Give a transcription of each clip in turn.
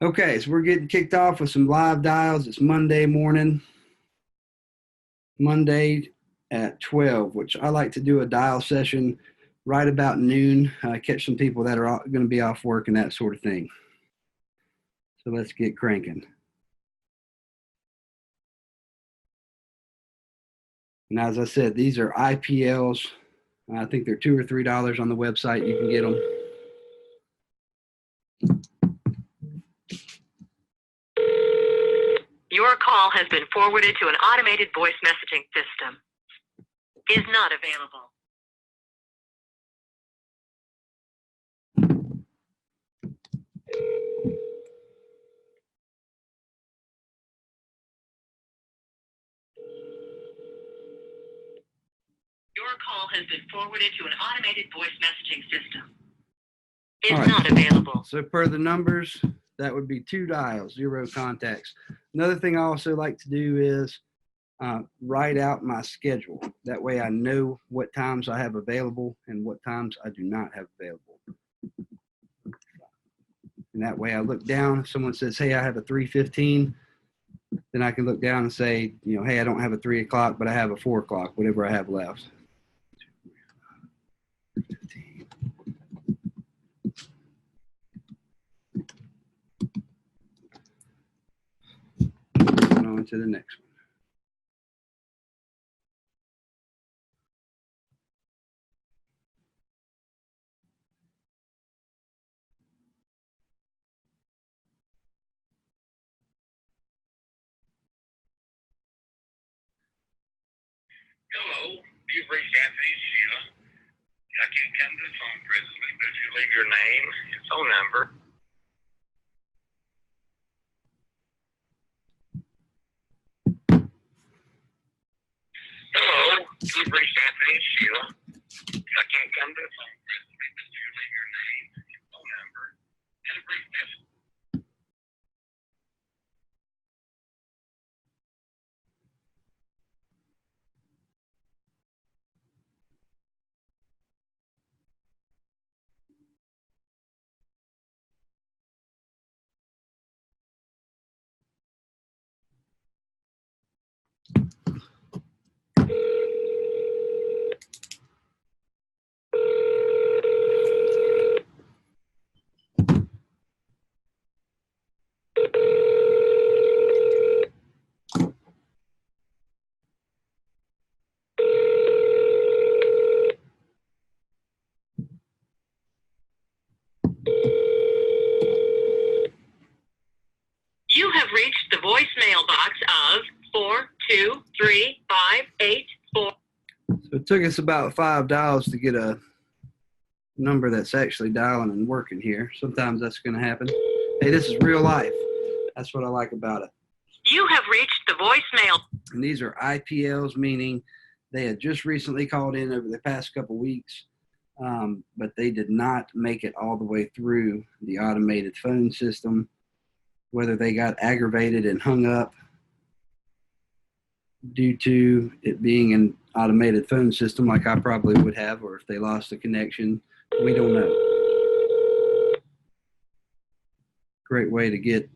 Okay, so we're getting kicked off with some live dials. It's Monday morning, Monday at 12, which I like to do a dial session right about noon, catch some people that are going to be off work and that sort of thing. So let's get cranking. And as I said, these are IPLs. I think they're $2 or $3 on the website. You can get them. Your call has been forwarded to an automated voice messaging system. Is not available. Your call has been forwarded to an automated voice messaging system. Is not available. So per the numbers, that would be 2 dials, 0 contacts. Another thing I also like to do is write out my schedule. That way I know what times I have available and what times I do not have available. And that way I look down, if someone says, hey, I have a 3:15, then I can look down and say, hey, I don't have a 3 o'clock, but I have a 4 o'clock, whatever I have left. On to the next one. Hello, you've reached Anthony and Sheila. I can't come to the phone presently, but if you leave your name and phone number. Hello, you've reached Anthony and Sheila. I can't come to the phone presently, but if you leave your name and phone number and a brief message. You have reached the voicemail box of 423-584. So it took us about 5 dials to get a number that's actually dialing and working here. Sometimes that's going to happen. Hey, this is real life. That's what I like about it. You have reached the voicemail. And these are IPLs, meaning they had just recently called in over the past couple weeks, but they did not make it all the way through the automated phone system, whether they got aggravated and hung up due to it being an automated phone system like I probably would have, or if they lost a connection, we don't know. Great way to get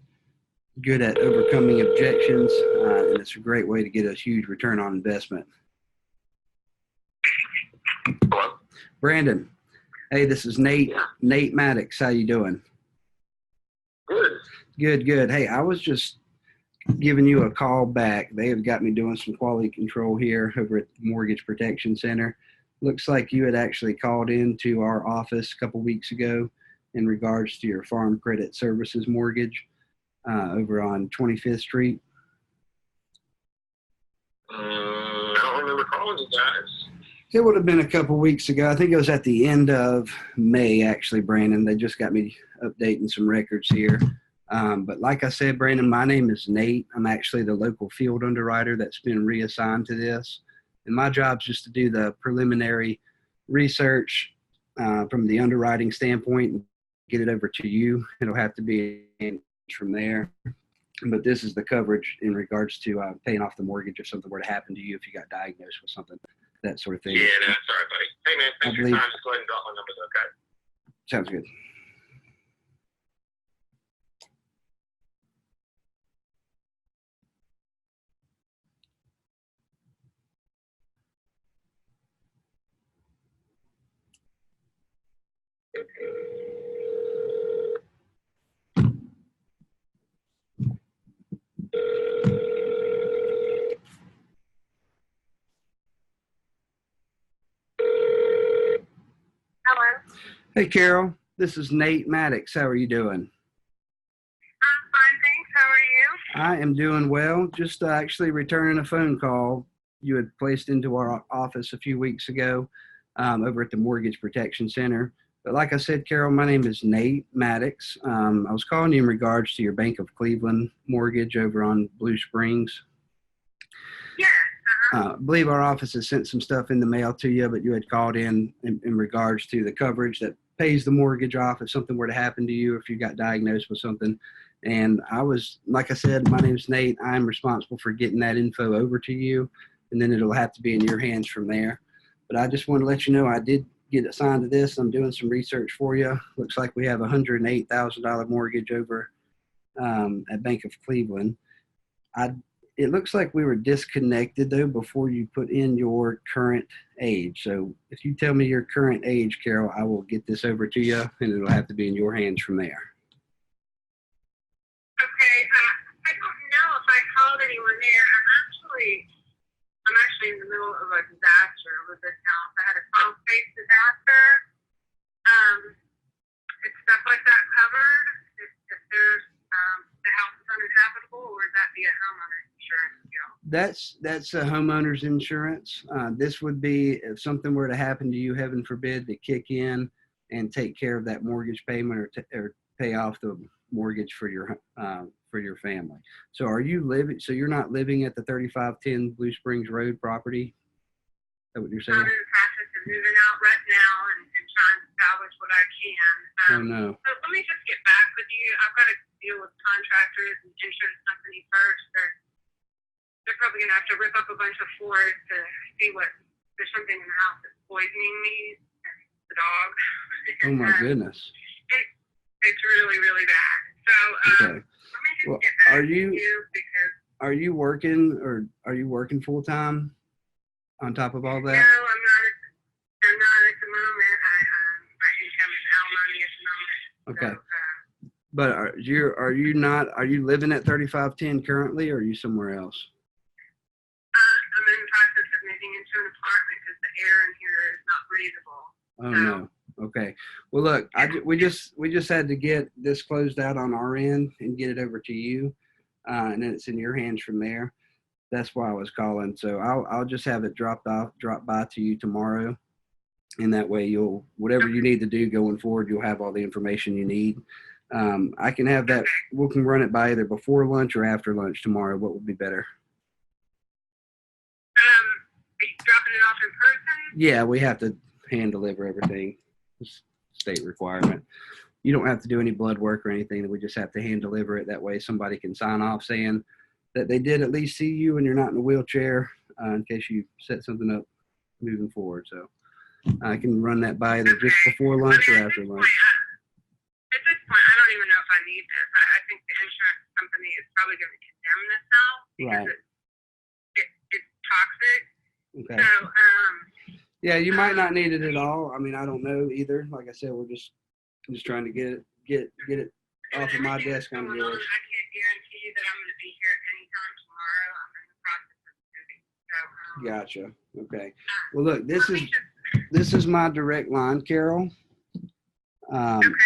good at overcoming objections, and it's a great way to get a huge return on investment. Hello? Brandon, hey, this is Nate. Yeah. Nate Maddox. How you doing? Good. Good. Hey, I was just giving you a call back. They have got me doing some quality control here over at the Mortgage Protection Center. Looks like you had actually called into our office a couple weeks ago in regards to your Farm Credit Services mortgage over on 25th Street. I don't remember calling you guys. It would have been a couple weeks ago. I think it was at the end of May, actually, Brandon. They just got me updating some records here. But like I said, Brandon, my name is Nate. I'm actually the local field underwriter that's been reassigned to this. And my job is just to do the preliminary research from the underwriting standpoint and get it over to you. It'll have to be from there. But this is the coverage in regards to paying off the mortgage if something were to happen to you, if you got diagnosed with something, that sort of thing. Yeah, no, that's all right, buddy. Hey, man, thanks for your time. Just go ahead and drop my numbers, okay? Sounds good. Hello. Hey, Carol. This is Nate Maddox. How are you doing? I'm fine, thanks. How are you? I am doing well. Just actually returning a phone call you had placed into our office a few weeks ago over at the Mortgage Protection Center. But like I said, Carol, my name is Nate Maddox. I was calling you in regards to your Bank of Cleveland mortgage over on Blue Springs. Yeah. I believe our office has sent some stuff in the mail to you, but you had called in regards to the coverage that pays the mortgage off if something were to happen to you, if you got diagnosed with something. And I was, like I said, my name's Nate. I'm responsible for getting that info over to you, and then it'll have to be in your hands from there. But I just want to let you know I did get assigned to this. I'm doing some research for you. Looks like we have a $108,000 mortgage over at Bank of Cleveland. It looks like we were disconnected though before you put in your current age. So if you tell me your current age, Carol, I will get this over to you, and it'll have to be in your hands from there. Okay. I don't know if I called anyone there. I'm actually in the middle of a disaster with this house. I had a small space disaster. Is stuff like that covered? If there's the house is uninhabitable, or would that be a homeowner's insurance deal? That's a homeowner's insurance. This would be if something were to happen to you, heaven forbid, to kick in and take care of that mortgage payment or pay off the mortgage for your family. So are you living? So you're not living at the 3510 Blue Springs Road property? Is that what you're saying? I'm in the process of moving out right now and trying to salvage what I can. Oh no. So let me just get back with you. I've got to deal with contractors and insurance company first. They're probably going to have to rip up a bunch of floors to see what there's something in the house that's poisoning me and the dog. Oh my goodness. It's really, really bad. So Okay. let me just Well, get back are to you because are you working full time on top of all no, that? I'm not at the moment. My income is alimony at the moment. Okay. So, But are you living at 3510 currently, or are you somewhere else? I'm in the process of moving into an apartment because the air in here is not breathable. Oh no. Okay. Well, look, we just had to get this closed out on our end and get it over to you, and then it's in your hands from there. That's why I was calling. So I'll just have it drop by to you tomorrow, and that way whatever you need to do going forward, you'll have all the information you need. I can have that. We can run it by either before lunch or after lunch tomorrow. What would be better? Are you dropping it off in person? Yeah, we have to hand deliver everything. It's state requirement. You don't have to do any blood work or anything. We just have to hand deliver it. That way somebody can sign off saying that they did at least see you and you're not in a wheelchair in case you set something up moving forward. So I can run that by either just before lunch or after lunch. At this point, I don't even know if I need this. I think the insurance company is probably going to condemn this house because it's toxic. Okay. So, Yeah, you might not need it at all. I mean, I don't know either. Like I said, we're just trying to get it off of my desk on yours. I can't guarantee you that I'm going to be here at any time tomorrow. I'm in the process of moving. So, Gotcha. Okay. Well, look, this is my direct line, Carol.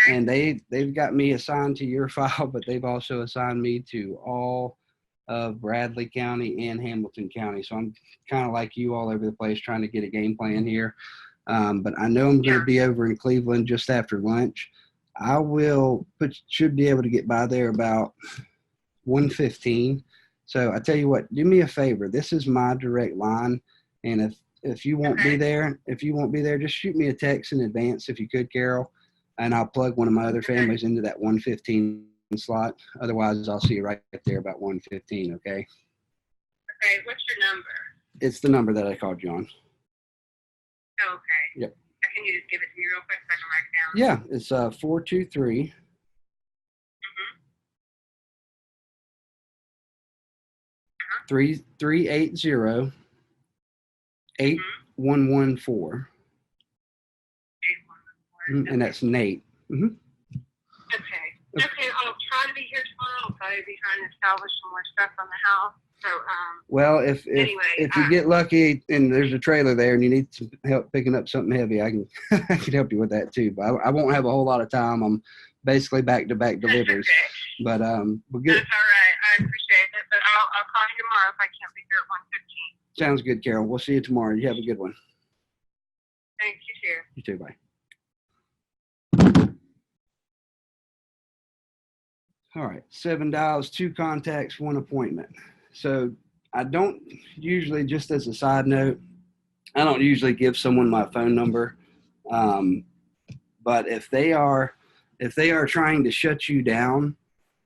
And they've got me assigned to your file, but they've also assigned me to all of Bradley County and Hamilton County. So I'm kind of like you, all over the place, trying to get a game plan here. But I know I'm going to be over in Cleveland just after lunch. I should be able to get by there about 1:15. So I tell you what, do me a favor. This is my direct line, and if you won't be there, just shoot me a text in advance if you could, Carol, and I'll plug one of my other families into that 1:15 slot. Otherwise, I'll see you right there about 1:15. Okay. Okay. What's your number? It's the number that I called you on. Okay. Yep. Can you just give it to me real quick so I can write it down? Yeah, it's 423 380 8114. And that's Nate. Mm-hmm. Okay. Okay, I'll try to be here tomorrow. I'll probably be trying to establish some more stuff on the house. So, Well, if you get lucky and there's a trailer there and you need some help picking up something heavy, I can I can help you with that too. But I won't have a whole lot of time. I'm basically back-to-back deliveries. Okay. But we're good. That's all right. I appreciate it. But I'll call you tomorrow if I can't be here at 1:15. Sounds good, Carol. We'll see you tomorrow. You have a good one. Thanks, you too. You too. Bye. All right, 7 dials, 2 contacts, 1 appointment. So I don't usually, just as a side note, I don't usually give someone my phone number. But if they are trying to shut you down,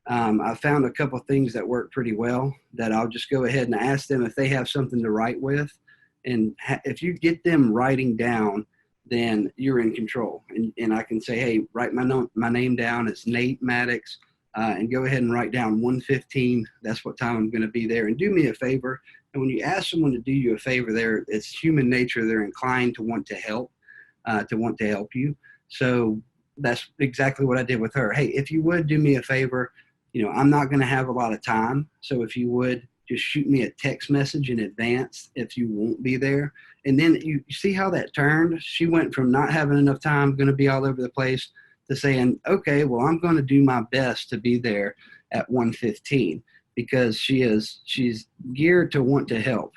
I found a couple of things that work pretty well that I'll just go ahead and ask them if they have something to write with. And if you get them writing down, then you're in control. And I can say, hey, write my name down. It's Nate Maddox. And go ahead and write down 1:15. That's what time I'm going to be there. And do me a favor. And when you ask someone to do you a favor, it's human nature. They're inclined to want to help you. So that's exactly what I did with her. Hey, if you would do me a favor, I'm not going to have a lot of time. So if you would just shoot me a text message in advance if you won't be there. And then you see how that turned. She went from not having enough time, going to be all over the place, to saying, okay, well, I'm going to do my best to be there at 1:15 because she's geared to want to help,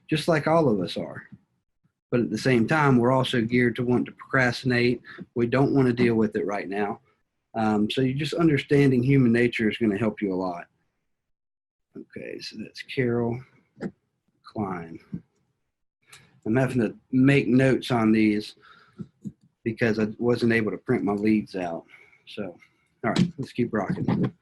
just like all of us are. But at the same time, we're also geared to want to procrastinate. We don't want to deal with it right now. So you just understanding human nature is going to help you a lot. Okay, so that's Carol Klein. I'm having to make notes on these because I wasn't able to print my leads out. So, all right, let's keep rocking.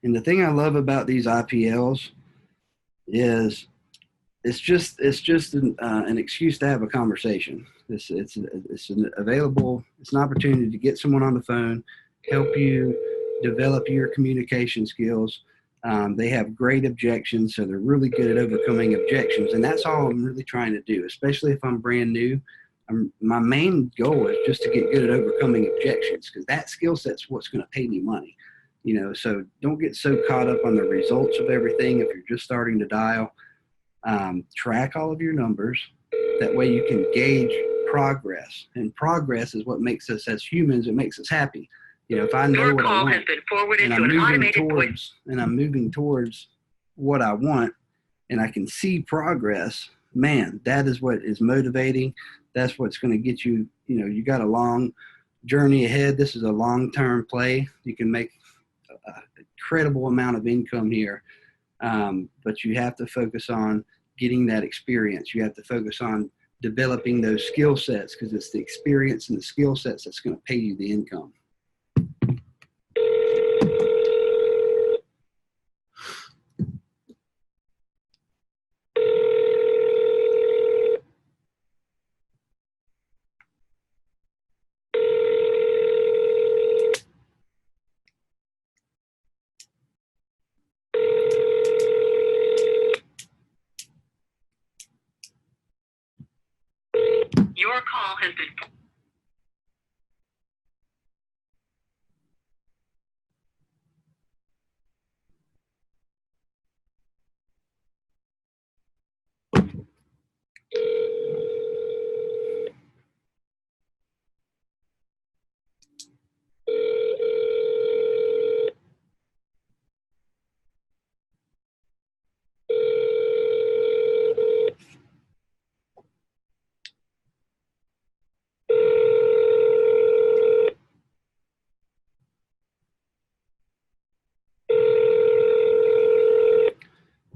And the thing I love about these IPLs is it's just an excuse to have a conversation. It's an opportunity to get someone on the phone, help you develop your communication skills. They have great objections, so they're really good at overcoming objections. And that's all I'm really trying to do, especially if I'm brand new. My main goal is just to get good at overcoming objections because that skill set's what's going to pay me money. So don't get so caught up on the results of everything if you're just starting to dial. Track all of your numbers. That way you can gauge progress. And progress is what makes us, as humans, it makes us happy. If I know what I want, has been forwarded and to an automated I'm moving towards what I want, and I can see progress, man, that is what is motivating. That's what's going to get you. You got a long journey ahead. This is a long-term play. You can make an incredible amount of income here, but you have to focus on getting that experience. You have to focus on developing those skill sets because it's the experience and the skill sets that's going to pay you the income. Your call has been.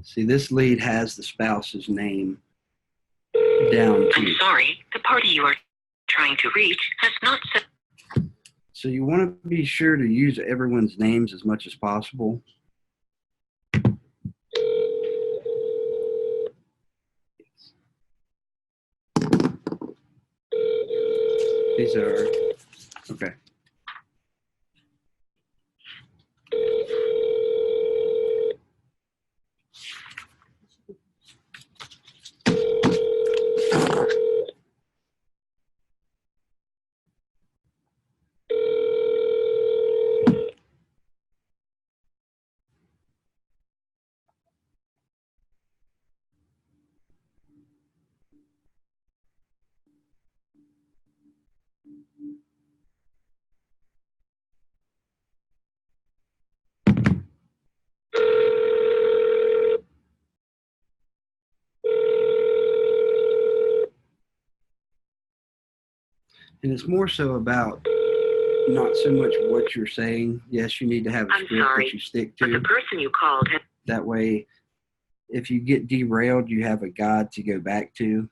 See, this lead has the spouse's name down I'm too. sorry, the party you are trying to reach has not said. So you want to be sure to use everyone's names as much as possible. These are, okay. And it's more so about not so much what you're saying. Yes, you need to have a I'm script sorry, that you stick but the to. person you called had That way, if you get derailed, you have a guide to go back to.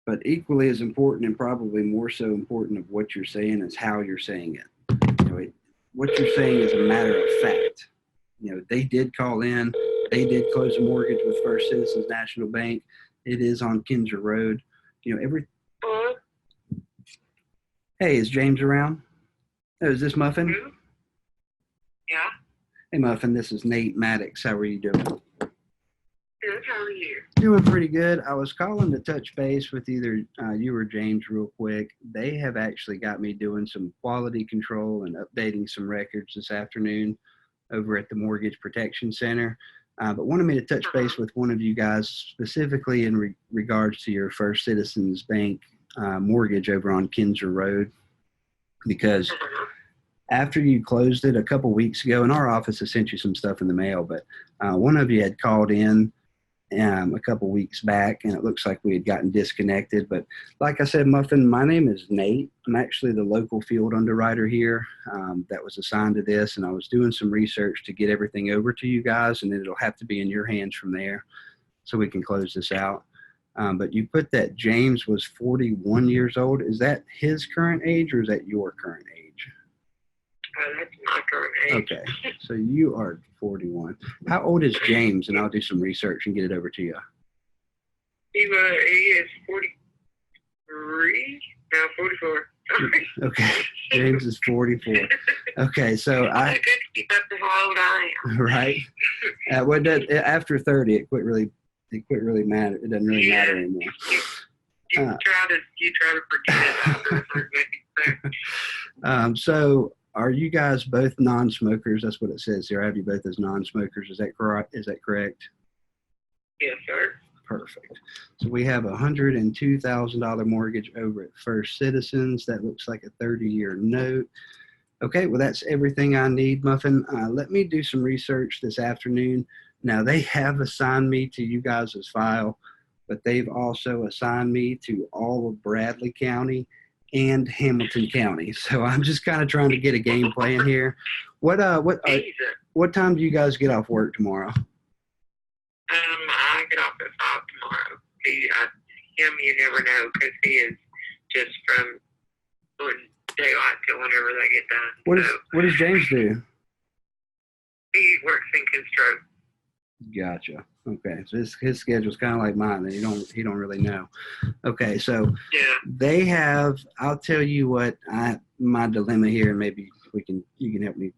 But equally as important, and probably more so important of what you're saying, is how you're saying it. What you're saying is a matter of fact. They did call in. They did close a mortgage with First Citizens National Bank. It is on Kinzer Road. Hello? Hey, is James around? Oh, is this Muffin? Who? Yeah? Hey, Muffin, this is Nate Maddox. How are you doing? Good, how are you? Doing pretty good. I was calling to touch base with either you or James real quick. They have actually got me doing some quality control and updating some records this afternoon over at the Mortgage Protection Center. But wanted me to touch base with one of you guys specifically in regards to your First Citizens Bank mortgage over on Kinzer Road, because after you closed it a couple weeks ago, and our office has sent you some stuff in the mail, but one of you had called in a couple weeks back, and it looks like we had gotten disconnected. But like I said, Muffin, my name is Nate. I'm actually the local field underwriter here that was assigned to this, and I was doing some research to get everything over to you guys, and then it'll have to be in your hands from there so we can close this out. But you put that James was 41 years old. Is that his current age, or is that your current age? That's my current age. Okay, so you are 41. How old is James? And I'll do some research and get it over to you. He is 43? No, 44. Sorry. Okay, James is 44. Okay, so I could keep up to how old I am. right. After 30, it quit really matter. It doesn't really matter anymore. You try to forget it after a certain age. So are you guys both non-smokers? That's what it says here. I have you both as non-smokers. Is that correct? Yes, sir. Perfect. So we have a $102,000 mortgage over at First Citizens. That looks like a 30-year note. Okay, well, that's everything I need, Muffin. Let me do some research this afternoon. Now, they have assigned me to you guys' file, but they've also assigned me to all of Bradley County and Hamilton County. So I'm just kind of trying to get a game plan here. What time do you guys get off work tomorrow? I get off at 5 tomorrow. Him, you never know, because he is just from daylight till whenever they get done. What does James do? He works in construction. Gotcha. Okay, so his schedule's kind of like mine. He don't really know. Okay, so Yeah. they have. I'll tell you what my dilemma here, and maybe you can help me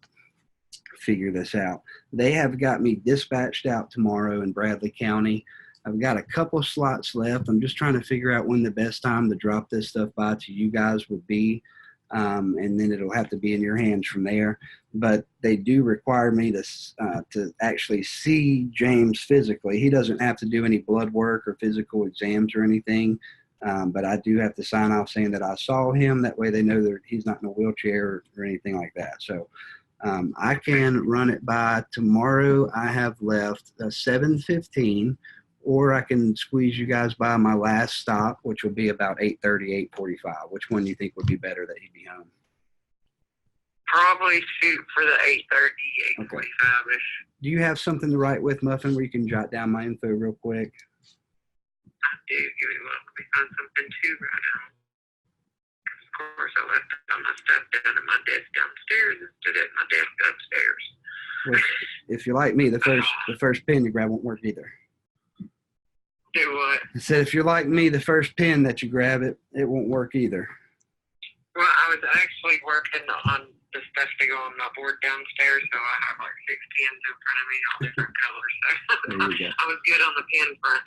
figure this out. They have got me dispatched out tomorrow in Bradley County. I've got a couple slots left. I'm just trying to figure out when the best time to drop this stuff by to you guys would be. And then it'll have to be in your hands from there. But they do require me to actually see James physically. He doesn't have to do any blood work or physical exams or anything. But I do have to sign off saying that I saw him. That way they know that he's not in a wheelchair or anything like that. So I can run it by tomorrow. I have left 7:15. Or I can squeeze you guys by my last stop, which will be about 8:30, 8:45. Which one do you think would be better that he'd be home? Probably shoot for the 8:30, 8:45-ish. Do you have something to write with, Muffin, where you can jot down my info real quick? I do. Give me one. Let me find something too right now. Of course, I left all my stuff down at my desk downstairs instead of my desk upstairs. Well, if you're like me, the first pen you grab won't work either. Do what? I said, if you're like me, the first pen that you grab, it won't work either. Well, I was actually working on the stuff to go on my board downstairs, so I have like 6 pens in front of me, all different colors. So There you go. I was good on the pen front.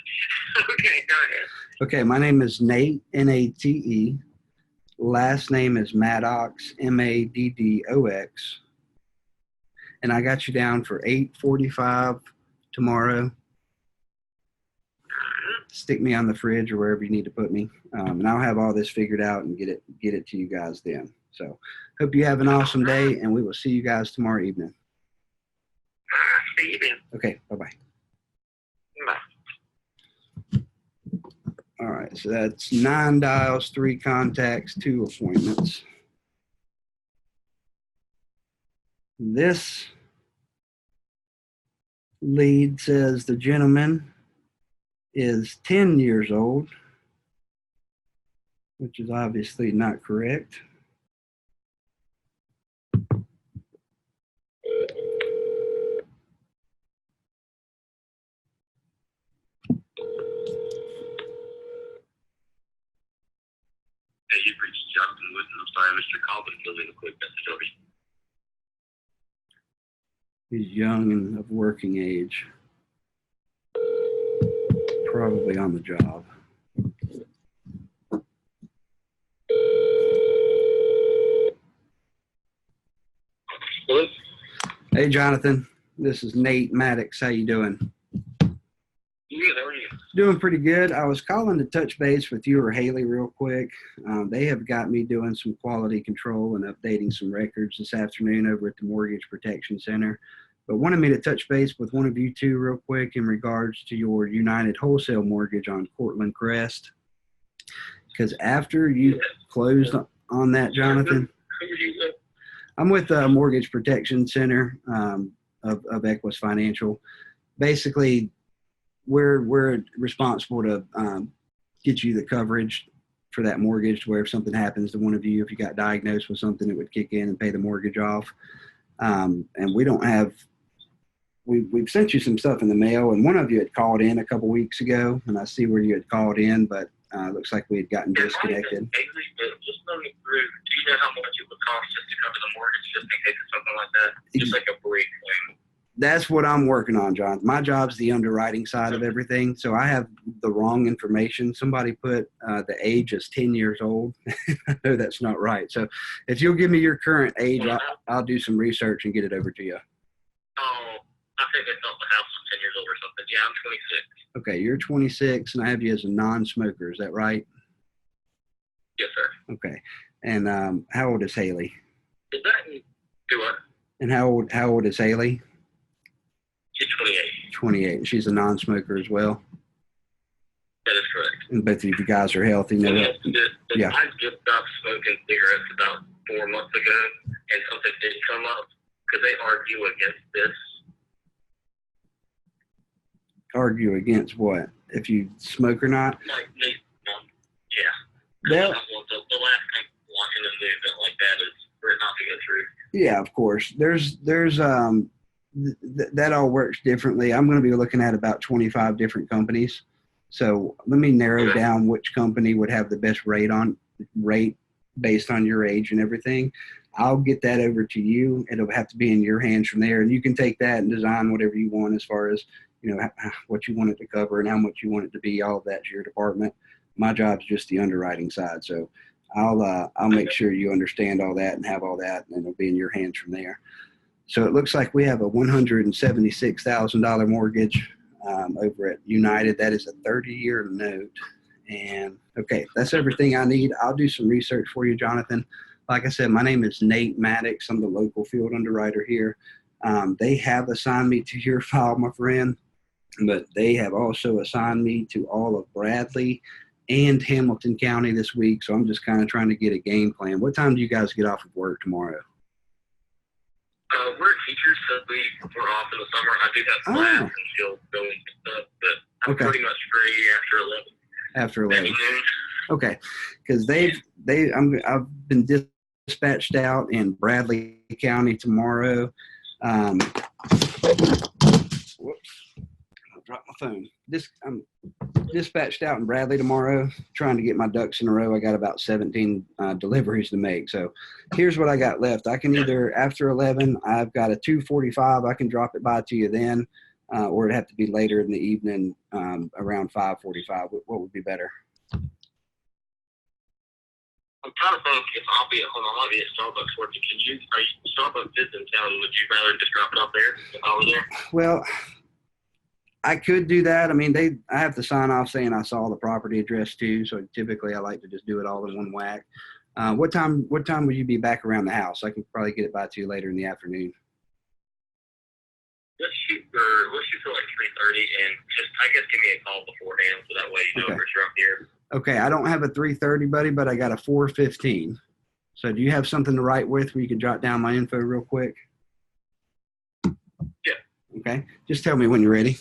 Okay, go ahead. Okay, my name is Nate, Nate. Last name is Maddox, Maddox. And I got you down for 8:45 tomorrow. stick me on the fridge or wherever you need to put me. And I'll have all this figured out and get it to you guys then. So hope you have an awesome day, and we will see you guys tomorrow evening. See you then. Okay, bye-bye. Bye. All right, so that's 9 dials, 3 contacts, 2 appointments. This lead says the gentleman is 10 years old, which is obviously not correct. Hey, you've reached Justin Woodson. I'm sorry, Mr. Calvin. He'll leave a quick message over you. He's young and of working age. Probably on the job. Hello? Hey, Jonathan. This is Nate Maddox. How you doing? Good, how are you? Doing pretty good. I was calling to touch base with you or Haley real quick. They have got me doing some quality control and updating some records this afternoon over at the Mortgage Protection Center, but wanted me to touch base with one of you two real quick in regards to your United Wholesale mortgage on Cortland Crest. Because after you closed on that, Jonathan, Who are you with? I'm with the Mortgage Protection Center of Equus Financial. Basically, we're responsible to get you the coverage for that mortgage to where if something happens to one of you, if you got diagnosed with something, it would kick in and pay the mortgage off. And we don't have, we've sent you some stuff in the mail, and one of you had called in a couple weeks ago, and I see where you had called in, but looks like we had gotten disconnected. Exactly, but just run me through. Do you know how much it would cost just to cover the mortgage, just in case it's something like that? Just like a brief thing. That's what I'm working on, John. My job's the underwriting side of everything, so I have the wrong information. Somebody put the age as 10 years old. I know that's not right. So if you'll give me your current age, I'll do some research and get it over to you. Oh, I think they thought the house was 10 years old or something. Yeah, I'm 26. Okay, you're 26, and I have you as a non-smoker. Is that right? Yes, sir. Okay. And how old is Haley? Is that do what? And how old is Haley? She's 28. 28. She's a non-smoker as well. That is correct. And both of you guys are healthy. No, yeah. I just stopped smoking cigarettes about 4 months ago, and something did come up because they argue against this. Argue against what? If you smoke or not? Like, yeah. Well, the last thing watching a movement like that is for it not to go through. Yeah, of course. There's that all works differently. I'm going to be looking at about 25 different companies. So let me narrow down which company would have the best rate based on your age and everything. I'll get that over to you. It'll have to be in your hands from there, and you can take that and design whatever you want as far as, you know, what you want it to cover and how much you want it to be. All of that's your department. My job's just the underwriting side. So I'll make sure you understand all that and have all that, and it'll be in your hands from there. So it looks like we have a $176,000 mortgage over at United. That is a 30-year note. And okay, that's everything I need. I'll do some research for you, Jonathan. Like I said, my name is Nate Maddox. I'm the local field underwriter here. They have assigned me to your file, my friend, but they have also assigned me to all of Bradley and Hamilton County this week. So I'm just kind of trying to get a game plan. What time do you guys get off of work tomorrow? We're teachers, so we're off in the summer. I do have class and she'll go and stuff, but I'm pretty much free after 11. After 11. Okay, because I've been dispatched out in Bradley County tomorrow. Whoops, I dropped my phone. I'm dispatched out in Bradley tomorrow, trying to get my ducks in a row. I got about 17 deliveries to make. So here's what I got left. I can either, after 11, I've got a 2:45. I can drop it by to you then, or it'd have to be later in the evening, around 5:45. What would be better? I'm trying to think if I'll be at home. I might be at Starbucks working. Starbucks is in town. Would you rather just drop it off there if I was there? Well, I could do that. I mean, I have to sign off saying I saw the property address too. So typically I like to just do it all in one whack. What time will you be back around the house? I can probably get it by to you later in the afternoon. We'll shoot for like 3:30, and just I guess give me a call beforehand so that way you know Okay. for sure I'm here. Okay. I don't have a 3:30, buddy, but I got a 4:15. So do you have something to write with where you can jot down my info real quick? Yeah. Okay. Just tell me when you're ready.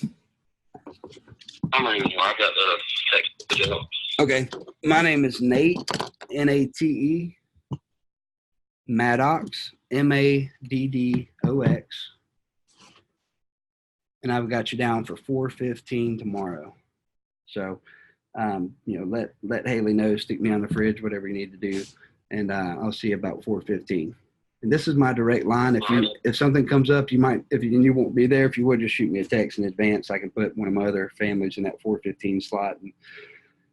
I'm ready. I've got the text. Okay. My name is Nate, Nate, Maddox, Maddox. And I've got you down for 4:15 tomorrow. So, let Haley know, stick me on the fridge, whatever you need to do. And I'll see you about 4:15. And this is my direct line. If something comes up, you won't be there. If you would just shoot me a text in advance, I can put one of my other families in that 4:15 slot and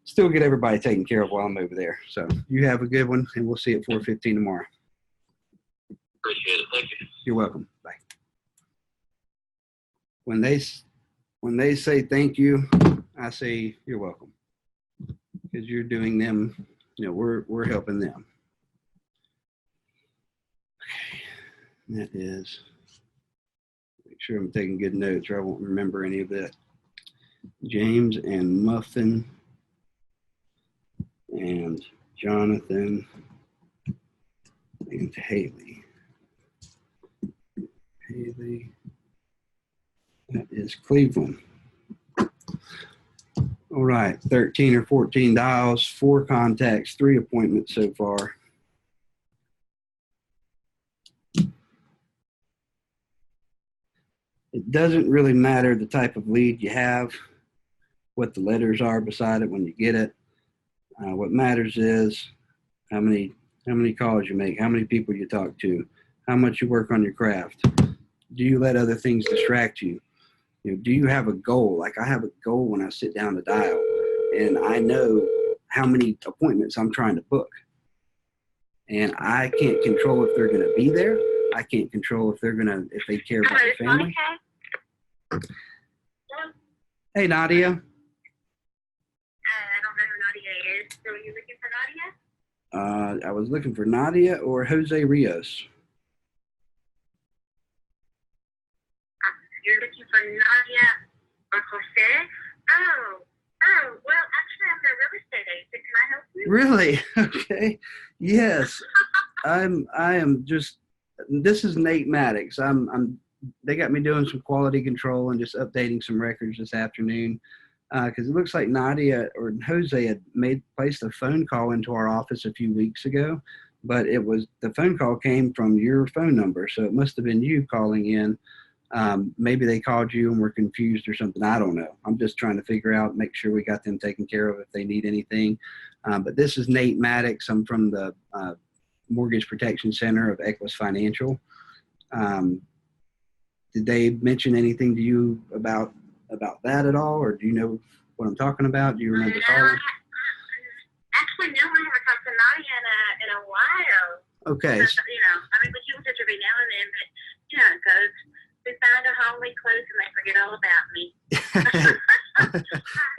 still get everybody taken care of while I'm over there. So you have a good one, and we'll see you at 4:15 tomorrow. Appreciate it. Thank you. You're welcome. Bye. When they say thank you, I say you're welcome, because you're doing them. We're helping them. Okay. That is. Make sure I'm taking good notes, or I won't remember any of that. James and Muffin and Jonathan and Haley. That is Cleveland. All right, 13 or 14 dials, 4 contacts, 3 appointments so far. It doesn't really matter the type of lead you have, what the letters are beside it when you get it. What matters is how many calls you make, how many people you talk to, how much you work on your craft. Do you let other things distract you? Do you have a goal? Like I have a goal when I sit down to dial, and I know how many appointments I'm trying to book. And I can't control if they're going to be there. I can't control if they care about their family. Hey, Nadia. I don't know who Nadia is. So are you looking for Nadia? I was looking for Nadia or Jose Rios. You're looking for Nadia or Jose? Well, actually, I'm the real estate agent. Can I help you? Really? Okay. Yes. I am just. This is Nate Maddox. They got me doing some quality control and just updating some records this afternoon. Because it looks like Nadia or Jose had placed a phone call into our office a few weeks ago, but the phone call came from your phone number, so it must have been you calling in. Maybe they called you and were confused or something. I don't know. I'm just trying to figure out, make sure we got them taken care of if they need anything. But this is Nate Maddox. I'm from the Mortgage Protection Center of Equus Financial. Did they mention anything to you about that at all, or do you know what I'm talking about? Do you remember calling? Actually, no, I haven't talked to Nadia in a while. Okay. But we do touch every now and then, but it goes. We find a home, we close, and they forget all about me.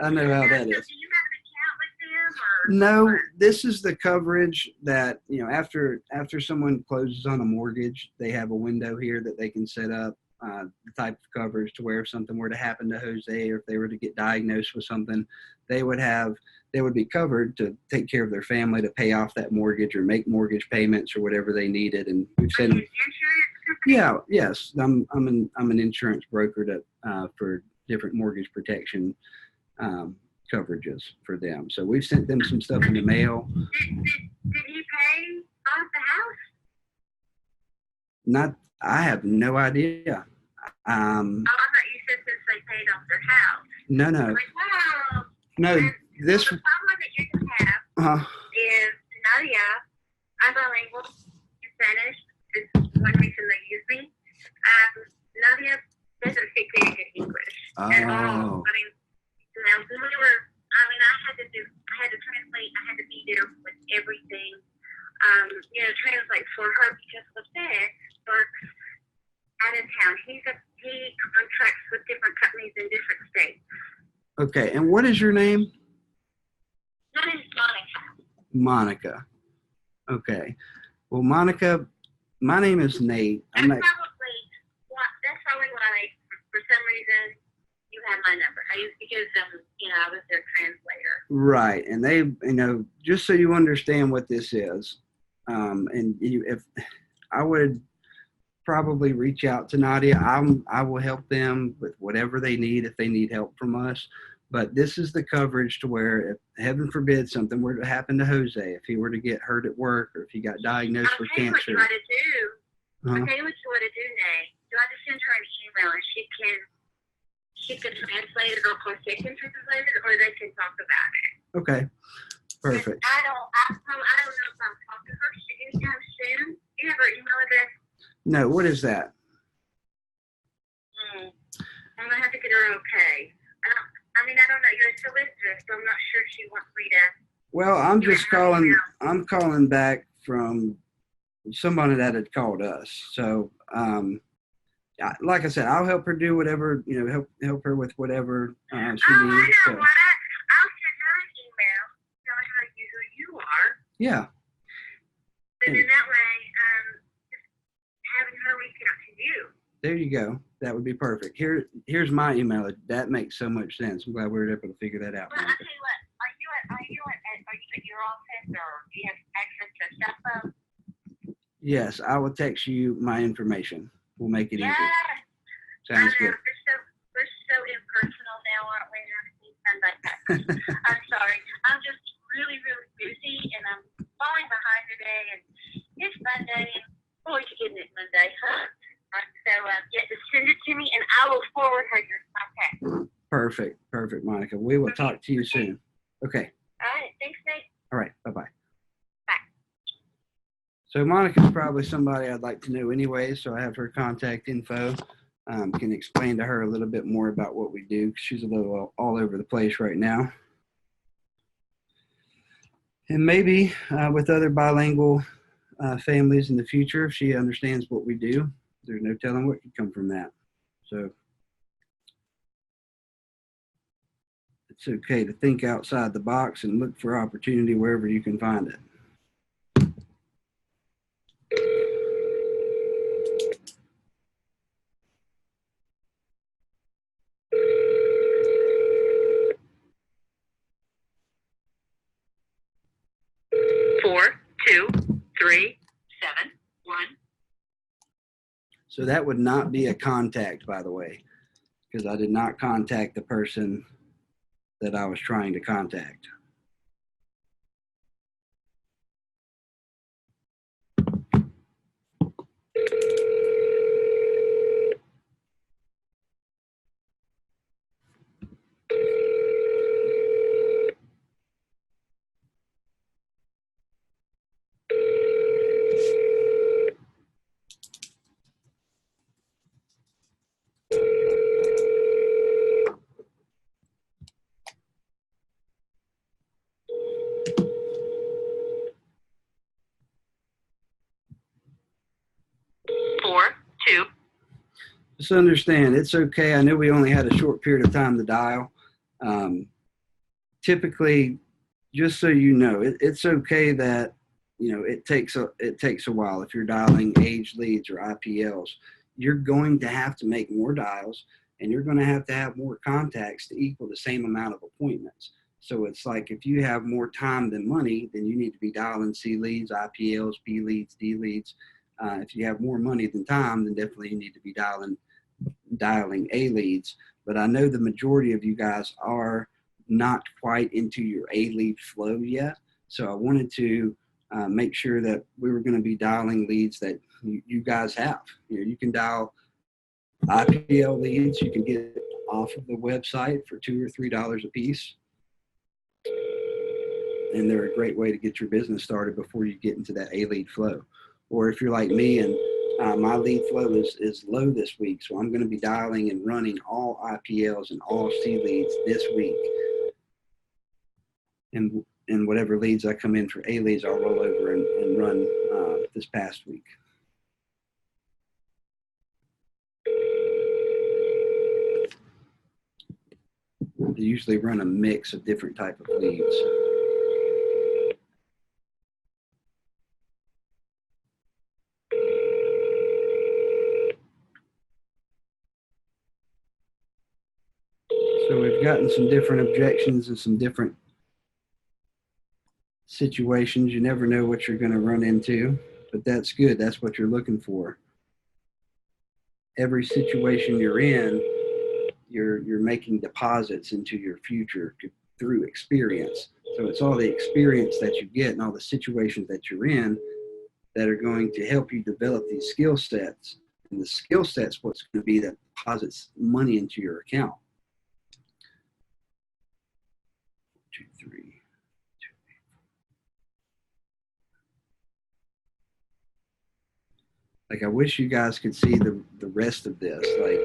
I know how that is. Do you have an account with them? Or No, what? this is the coverage that, after someone closes on a mortgage, they have a window here that they can set up the type of coverage to where if something were to happen to Jose, or if they were to get diagnosed with something, they would be covered to take care of their family, to pay off that mortgage or make mortgage payments or whatever they needed. And we've said, Insurance company? yeah, yes, I'm an insurance broker for different mortgage protection coverages for them. So we've sent them some stuff in the mail. Did you pay off the house? I have no idea. I thought you said since they paid off their house. No. I'm like, wow. No, this. The problem that you can have is Nadia, I'm bilingual in Spanish. It's one reason they use me. Nadia doesn't speak very good English at all. I had to translate. I had to be there with everything. Translate for her because Jose works at out of town. He contracts with different companies in different states. Okay, and what is your name? My name's Monica. Monica. Okay. Well, Monica, my name is Nate. That's probably why, for some reason, you have my number. I used to give them, I was their translator. Right, and they, just so you understand what this is, if I would probably reach out to Nadia, I will help them with whatever they need if they need help from us. But this is the coverage to where, if heaven forbid something were to happen to Jose, if he were to get hurt at work or if he got diagnosed with cancer. I'll tell you what you ought to do, Nate. You ought to send her an email, and she can translate it, or of course they can translate it, or they can talk about it. Okay, perfect. I don't know if I'll talk to her anytime soon. Do you have her email address? No, what is that? I'm gonna have to get her okay. I don't know. You're a solicitor, so I'm not sure she wants me to. Well, I'm calling back from somebody that had called us. So, like I said, I'll help her do whatever, help her with whatever she needs. I know what. I'll send her an email telling her who you are. Yeah. But then that way, just having her reach out to you. There you go. That would be perfect. Here's my email. That makes so much sense. I'm glad we were able to figure that out. Well, I'll tell you what. Are you at your office, or do you have access to a cell phone? Yes, I will text you my information. We'll make it easy. Yeah. Sounds good. We're so impersonal now, aren't we? I'm sorry. I'm just really, really busy, and I'm falling behind today, and it's Monday, and boy, you're getting it Monday, huh? Just send it to me, and I will forward her your contact. Perfect, Monica. We will talk to you soon. Okay. All right. Thanks, Nate. All right. Bye-bye. Bye. So Monica's probably somebody I'd like to know anyway, so I have her contact info. Can explain to her a little bit more about what we do. She's a little all over the place right now. And maybe with other bilingual families in the future, if she understands what we do, there's no telling what could come from that. So it's okay to think outside the box and look for opportunity wherever you can find it. So that would not be a contact, by the way, because I did not contact the person that I was trying to contact. Just understand, it's okay. I know we only had a short period of time to dial. Typically, just so you know, it's okay that, it takes a while. If you're dialing age leads or IPLs, you're going to have to make more dials, and you're going to have more contacts to equal the same amount of appointments. So it's like, if you have more time than money, then you need to be dialing C leads, IPLs, B leads, D leads. If you have more money than time, then definitely you need to be dialing A leads. But I know the majority of you guys are not quite into your A lead flow yet. So I wanted to make sure that we were going to be dialing leads that you guys have. You can dial IPL leads. You can get off of the website for $2 or $3 a piece. And they're a great way to get your business started before you get into that A lead flow. Or if you're like me and my lead flow is low this week, so I'm going to be dialing and running all IPLs and all C leads this week. And whatever leads I come in for A leads, I'll roll over and run this past week. They usually run a mix of different type of leads. So we've gotten some different objections and some different situations. You never know what you're going to run into, but that's good. That's what you're looking for. Every situation you're in, you're making deposits into your future through experience. So it's all the experience that you get and all the situations that you're in that are going to help you develop these skill sets. And the skill set's what's going to be that deposits money into your account. 2, 3. Like, I wish you guys could see the rest of this. Like,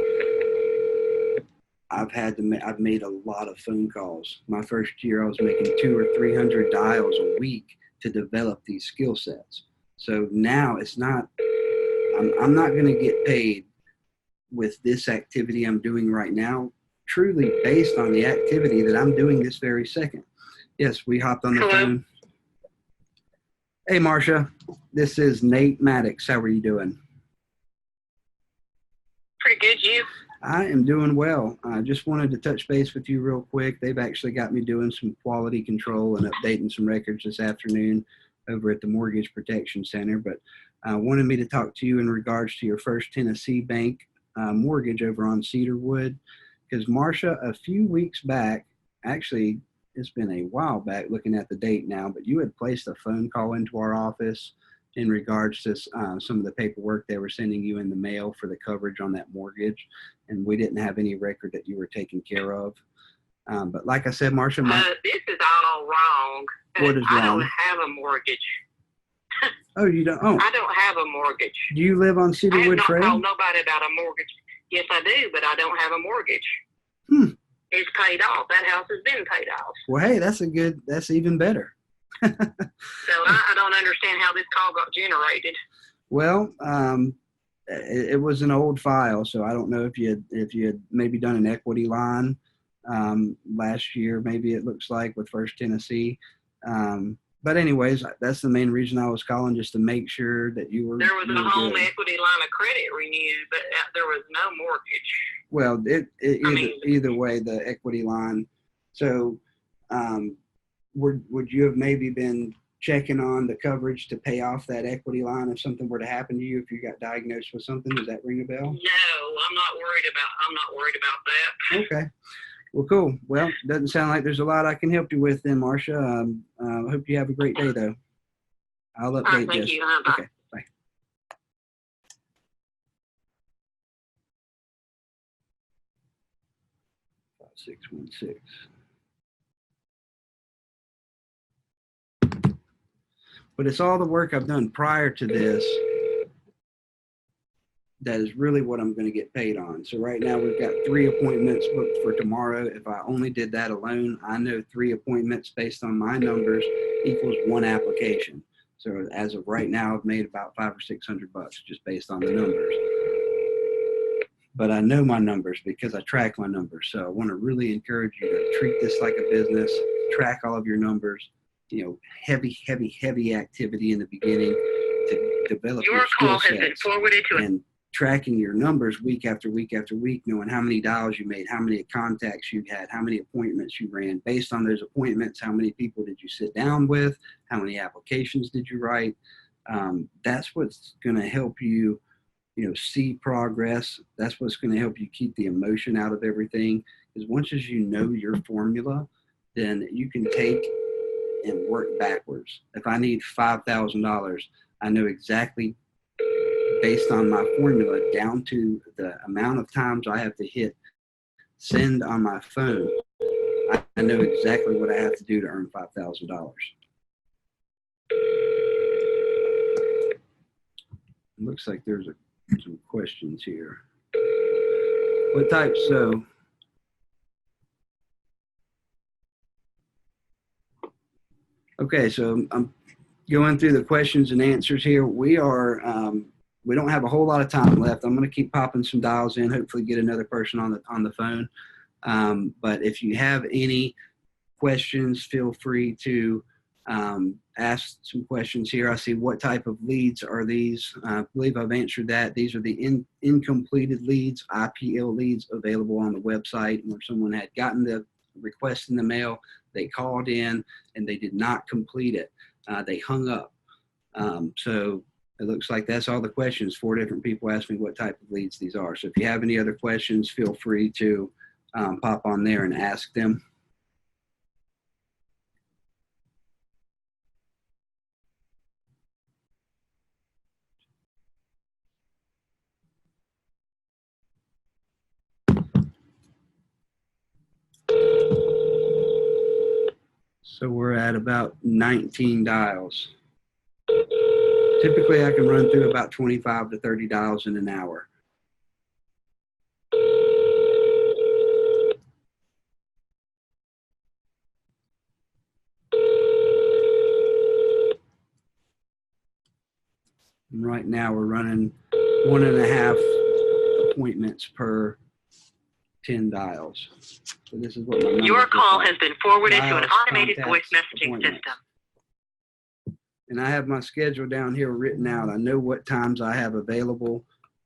I've made a lot of phone calls. My first year, I was making 200 or 300 dials a week to develop these skill sets. So now it's not, I'm not going to get paid with this activity I'm doing right now, truly based on the activity that I'm doing this very second. Yes, we hopped on the phone. Hey, Marcia, this is Nate Maddox. How are you doing? Pretty good, you? I am doing well. I just wanted to touch base with you real quick. They've actually got me doing some quality control and updating some records this afternoon over at the Mortgage Protection Center, but wanted me to talk to you in regards to your First Tennessee Bank mortgage over on Cedarwood. Because Marcia, a few weeks back, actually, it's been a while back looking at the date now, but you had placed a phone call into our office in regards to some of the paperwork they were sending you in the mail for the coverage on that mortgage, and we didn't have any record that you were taking care of. But like I said, Marcia, This is all wrong. What is I wrong? don't have a mortgage. Oh, you don't? Oh, I don't have a mortgage. do you live on I have Cedarwood not Trail? called nobody about a mortgage. Yes, I do, but I don't have a mortgage. It's paid off. That house has been paid off. Well, hey, that's even better. So I don't understand how this call got generated. Well, it was an old file, so I don't know if you had maybe done an equity line last year. Maybe it looks like with First Tennessee. But anyways, that's the main reason I was calling, just to make sure that you were. There was a home good. equity line of credit renewed, but there was no mortgage. Well, either way, the equity line. So, would you have maybe been checking on the coverage to pay off that equity line if something were to happen to you, if you got diagnosed with something? Does that ring a bell? No, I'm not worried about that. Okay. Well, cool. Well, doesn't sound like there's a lot I can help you with then, Marcia. I hope you have a great day, though. I'll update All right, thank this. you. Bye. Okay, bye. 5616. But it's all the work I've done prior to this that is really what I'm going to get paid on. So right now we've got 3 appointments booked for tomorrow. If I only did that alone, I know 3 appointments based on my numbers equals 1 application. So as of right now, I've made about $500 or $600 just based on the numbers. But I know my numbers because I track my numbers. So I want to really encourage you to treat this like a business, track all of your numbers, heavy activity in the beginning to develop your skill sets. Your call has been forwarded to and tracking your numbers week after week after week, knowing how many dials you made, how many contacts you had, how many appointments you ran. Based on those appointments, how many people did you sit down with, how many applications did you write? That's what's going to help you, see progress. That's what's going to help you keep the emotion out of everything. Because once as you know your formula, then you can take and work backwards. If I need $5,000, I know exactly, based on my formula, down to the amount of times I have to hit send on my phone, I know exactly what I have to do to earn $5,000. Looks like there's some questions here. What type? So okay, so I'm going through the questions and answers here. We don't have a whole lot of time left. I'm going to keep popping some dials in, hopefully get another person on the phone. But if you have any questions, feel free to ask some questions here. I see what type of leads are these. I believe I've answered that. These are the incompleted leads, IPL leads available on the website where someone had gotten the request in the mail, they called in and they did not complete it. They hung up. So it looks like that's all the questions. 4 different people asked me what type of leads these are. So if you have any other questions, feel free to pop on there and ask them. So we're at about 19 dials. Typically, I can run through about 25 to 30 dials in an hour. And right now, we're running 1.5 appointments per 10 dials. So this is what my Your call like. has been forwarded to an Dials, automated voice contacts, messaging appointments. system. And I have my schedule down here written out. I know what times I have available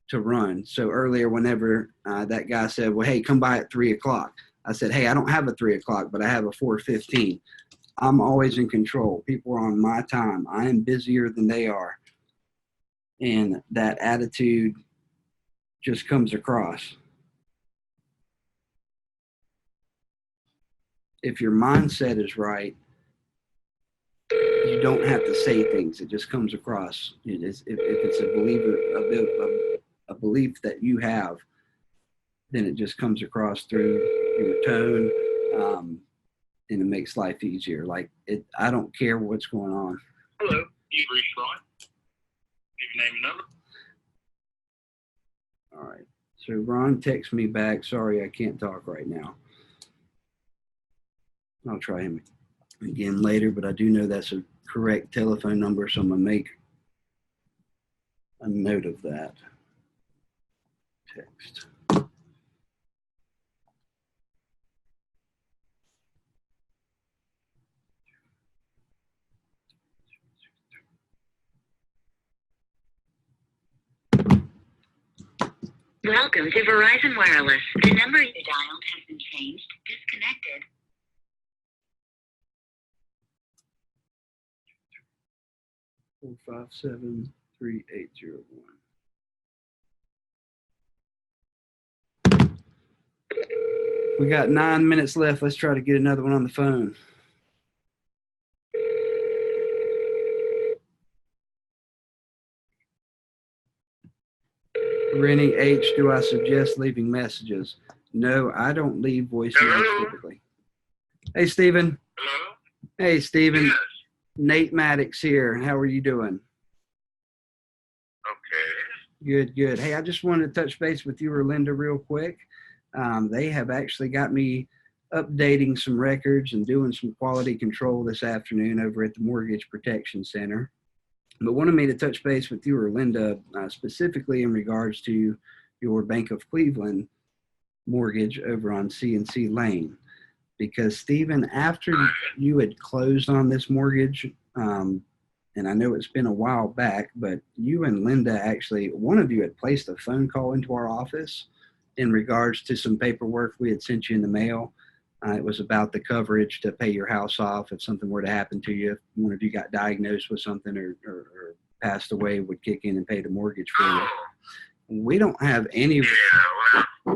to run. So earlier, whenever that guy said, well, hey, come by at 3 o'clock. I said, hey, I don't have a 3 o'clock, but I have a 4:15. I'm always in control. People are on my time. I am busier than they are. And that attitude just comes across. If your mindset is right, you don't have to say things. It just comes across. It is, if it's a belief that you have, then it just comes across through your tone, and it makes life easier. Like I don't care what's going on. Hello, you've reached Ron. Give your name and number. All right. So Ron texts me back. Sorry, I can't talk right now. I'll try him again later, but I do know that's a correct telephone number, so I'm going to make a note of that. Text. Welcome to Verizon Wireless. The number you dialed has been changed. Disconnected. 457-3801. We got 9 minutes left. Let's try to get another one on the phone. Rennie H., do I suggest leaving messages? No, I don't leave voicemails typically. Hey, Stephen. Hello? Hey, Stephen. Yes. Nate Maddox here. How are you doing? Okay. Good, good. Hey, I just wanted to touch base with you or Linda real quick. They have actually got me updating some records and doing some quality control this afternoon over at the Mortgage Protection Center. But wanted me to touch base with you or Linda specifically in regards to your Bank of Cleveland mortgage over on C&C Lane. Because, Stephen, after you had closed on this mortgage, and I know it's been a while back, but you and Linda actually, one of you had placed a phone call into our office in regards to some paperwork we had sent you in the mail. It was about the coverage to pay your house off if something were to happen to you. If one of you got diagnosed with something or passed away, would kick in and pay the mortgage for you. We don't have any.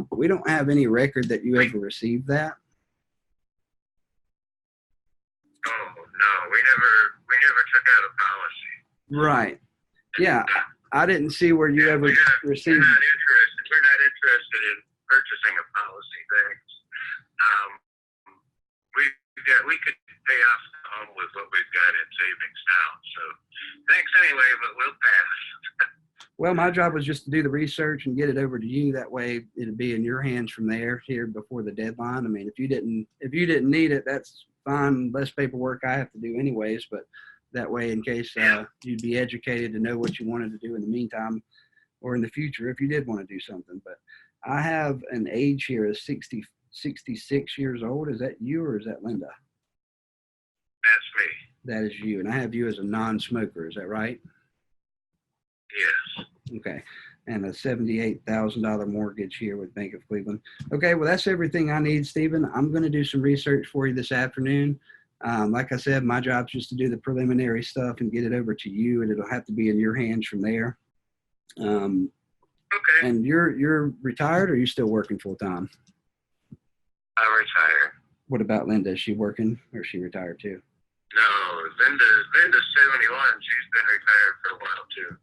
We don't have any record that you ever received that. Oh no, we never took out a policy. Right. Yeah, I didn't see where you ever received. We're not interested in purchasing a policy. Thanks. We could pay off the home with what we've got in savings now. So thanks anyway, but we'll pass. Well, my job was just to do the research and get it over to you. That way it'd be in your hands from there here before the deadline. I mean, if you didn't need it, that's fine. Less paperwork I have to do anyways, but that way in case you'd be educated to know what you wanted to do in the meantime or in the future if you did want to do something. But I have an age here of 66 years old. Is that you or is that Linda? That's me. That is you. And I have you as a non-smoker. Is that right? Yes. Okay. And a $78,000 mortgage here with Bank of Cleveland. Okay. Well, that's everything I need, Stephen. I'm going to do some research for you this afternoon. Like I said, my job's just to do the preliminary stuff and get it over to you, and it'll have to be in your hands from there. Okay. And you're retired, or are you still working full time? I'm retired. What about Linda? Is she working, or is she retired too? No, Linda's 71. She's been retired for a while too.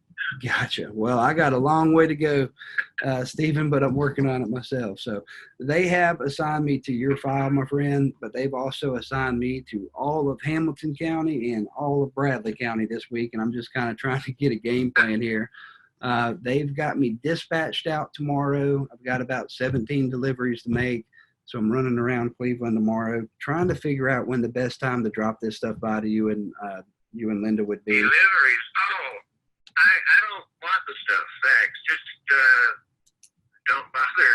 Gotcha. Well, I got a long way to go, Stephen, but I'm working on it myself. So they have assigned me to your file, my friend, but they've also assigned me to all of Hamilton County and all of Bradley County this week, and I'm just kind of trying to get a game plan here. They've got me dispatched out tomorrow. I've got about 17 deliveries to make, so I'm running around Cleveland tomorrow trying to figure out when the best time to drop this stuff by to you and Linda would be. Deliveries. Oh, I don't want the stuff. Thanks. Just don't bother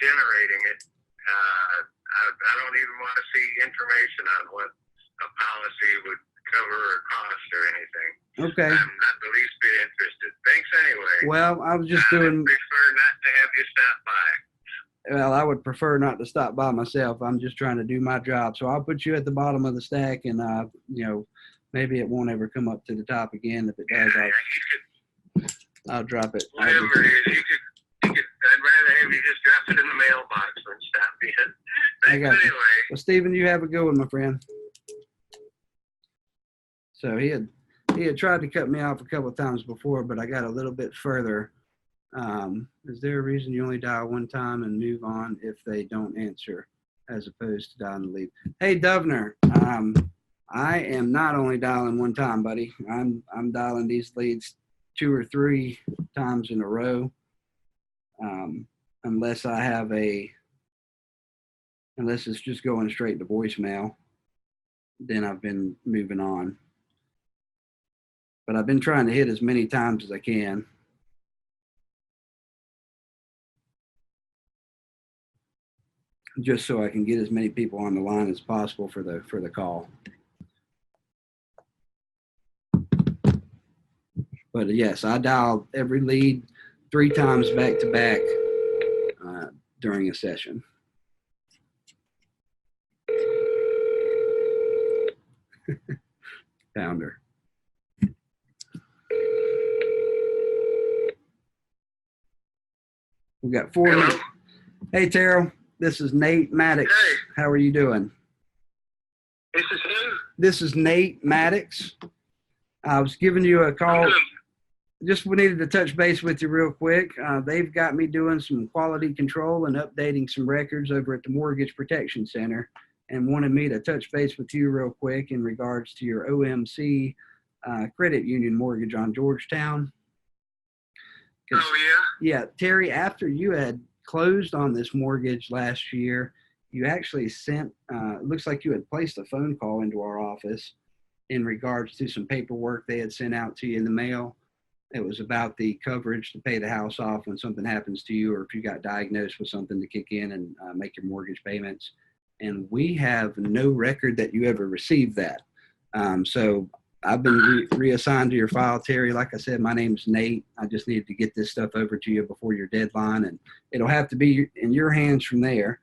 generating it. I don't even want to see information on what a policy would cover or cost or anything. Okay. I'm not the least bit interested. Thanks anyway. Well, I was just I doing. would prefer not to have you stop by. Well, I would prefer not to stop by myself. I'm just trying to do my job. So I'll put you at the bottom of the stack, and maybe it won't ever come up to the top again. If it does, I'll drop it. Whatever it is, you could. I'd rather have you just drop it in the mailbox than stop in. I Thanks got you. anyway. Well, Stephen, you have a good one, my friend. So he had tried to cut me off a couple of times before, but I got a little bit further. Is there a reason you only dial one time and move on if they don't answer, as opposed to dialing the lead? Hey, Dovner, I am not only dialing one time, buddy. I'm dialing these leads 2 or 3 times in a row, unless it's just going straight to voicemail. Then I've been moving on. But I've been trying to hit as many times as I can. Just so I can get as many people on the line as possible for the call. But yes, I dial every lead 3 times back to back during a session. Found her. We got 4 minutes. Hey, Terrell. This is Nate Maddox. Hey. How are you doing? This is who? This is Nate Maddox. I was giving you a call. Just needed to touch base with you real quick. They've got me doing some quality control and updating some records over at the Mortgage Protection Center, and wanted me to touch base with you real quick in regards to your OMC credit union mortgage on Georgetown. Oh, yeah? Yeah, Terry, after you had closed on this mortgage last year, you actually sent, it looks like you had placed a phone call into our office in regards to some paperwork they had sent out to you in the mail. It was about the coverage to pay the house off when something happens to you, or if you got diagnosed with something to kick in and make your mortgage payments. And we have no record that you ever received that. So I've been reassigned to your file, Terry. Like I said, my name's Nate. I just needed to get this stuff over to you before your deadline, and it'll have to be in your hands from there.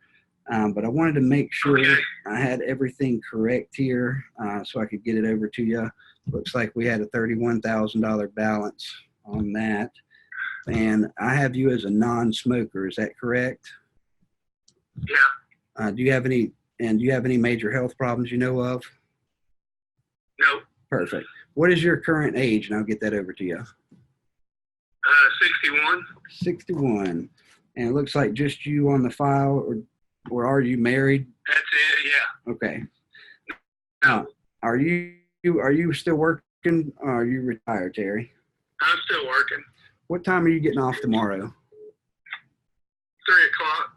But I wanted to make sure I had everything correct here so I could get it over to you. Looks like we had a $31,000 balance on that. And I have you as a non-smoker. Is that correct? Yeah. Do you have any major health problems you know of? No. Perfect. What is your current age? And I'll get that over to you. 61. 61. And it looks like just you on the file, or are you married? That's it, yeah. Okay. No. Are you still working, or are you retired, Terry? I'm still working. What time are you getting off tomorrow? 3 o'clock.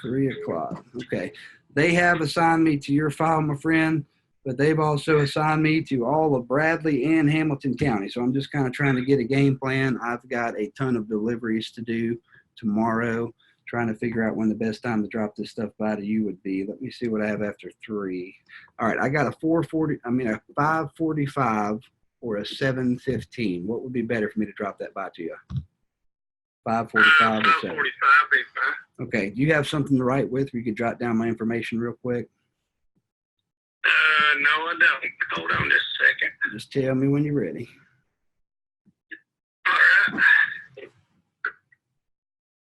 3 o'clock. Okay. They have assigned me to your file, my friend, but they've also assigned me to all of Bradley and Hamilton County. So I'm just kind of trying to get a game plan. I've got a ton of deliveries to do tomorrow. Trying to figure out when the best time to drop this stuff by to you would be. Let me see what I have after 3. All right, I got a 5:45 or a 7:15. What would be better for me to drop that by to you? 5:45 or 7? 5:45 be fine. Okay. Do you have something to write with where you could jot down my information real quick? No, I don't. Hold on just a second. Just tell me when you're ready. All right.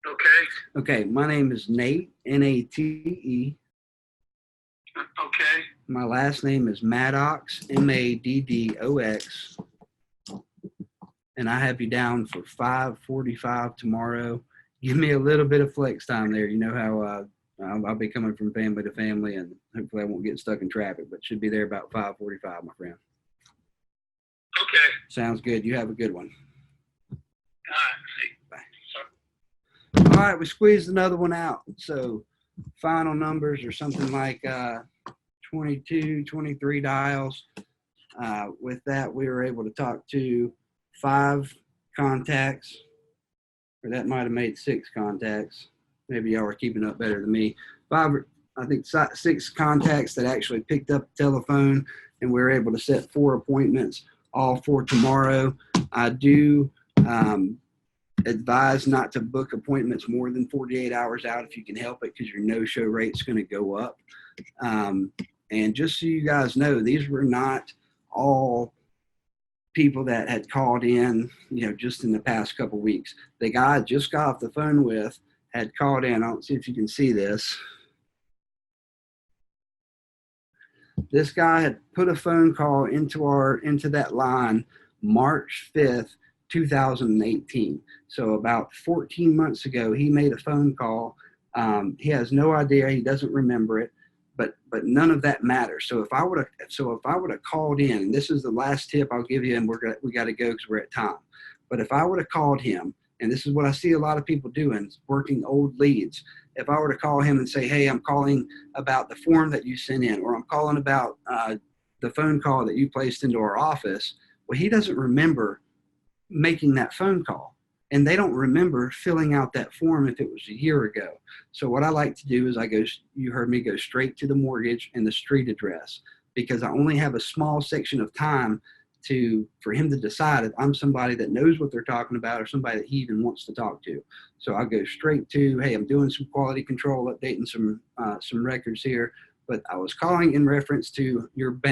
Okay. Okay. My name is Nate, Nate. Okay. My last name is Maddox, Maddox. And I have you down for 5:45 tomorrow. Give me a little bit of flex time there. You know how I'll be coming from family to family, and hopefully I won't get stuck in traffic, but should be there about 5:45, my friend. Okay. Sounds good. You have a good one. All right. Bye. All right, we squeezed another one out. So final numbers are something like 22, 23 dials. With that, we were able to talk to 5 contacts, or that might have made 6 contacts. Maybe y'all are keeping up better than me. 6 contacts that actually picked up the telephone, and we were able to set 4 appointments, all for tomorrow. I do advise not to book appointments more than 48 hours out if you can help it, because your no-show rate's going to go up. And just so you guys know, these were not all people that had called in, just in the past couple weeks. The guy I just got off the phone with had called in. I don't see if you can see this. This guy had put a phone call into that line March 5th, 2018. So about 14 months ago, he made a phone call. He has no idea. He doesn't remember it. But none of that matters. So if I would have called in, and this is the last tip I'll give you, and we got to go because we're at time. But if I would have called him, and this is what I see a lot of people doing, working old leads. If I were to call him and say, hey, I'm calling about the form that you sent in, or I'm calling about the phone call that you placed into our office, well, he doesn't remember making that phone call. And they don't remember filling out that form if it was a year ago. So what I like to do is you heard me go straight to the mortgage and the street address, because I only have a small section of time for him to decide if I'm somebody that knows what they're talking about or somebody that he even wants to talk to. So I'll go straight to, hey, I'm doing some quality control, updating some records here, but I was calling in reference to your bank.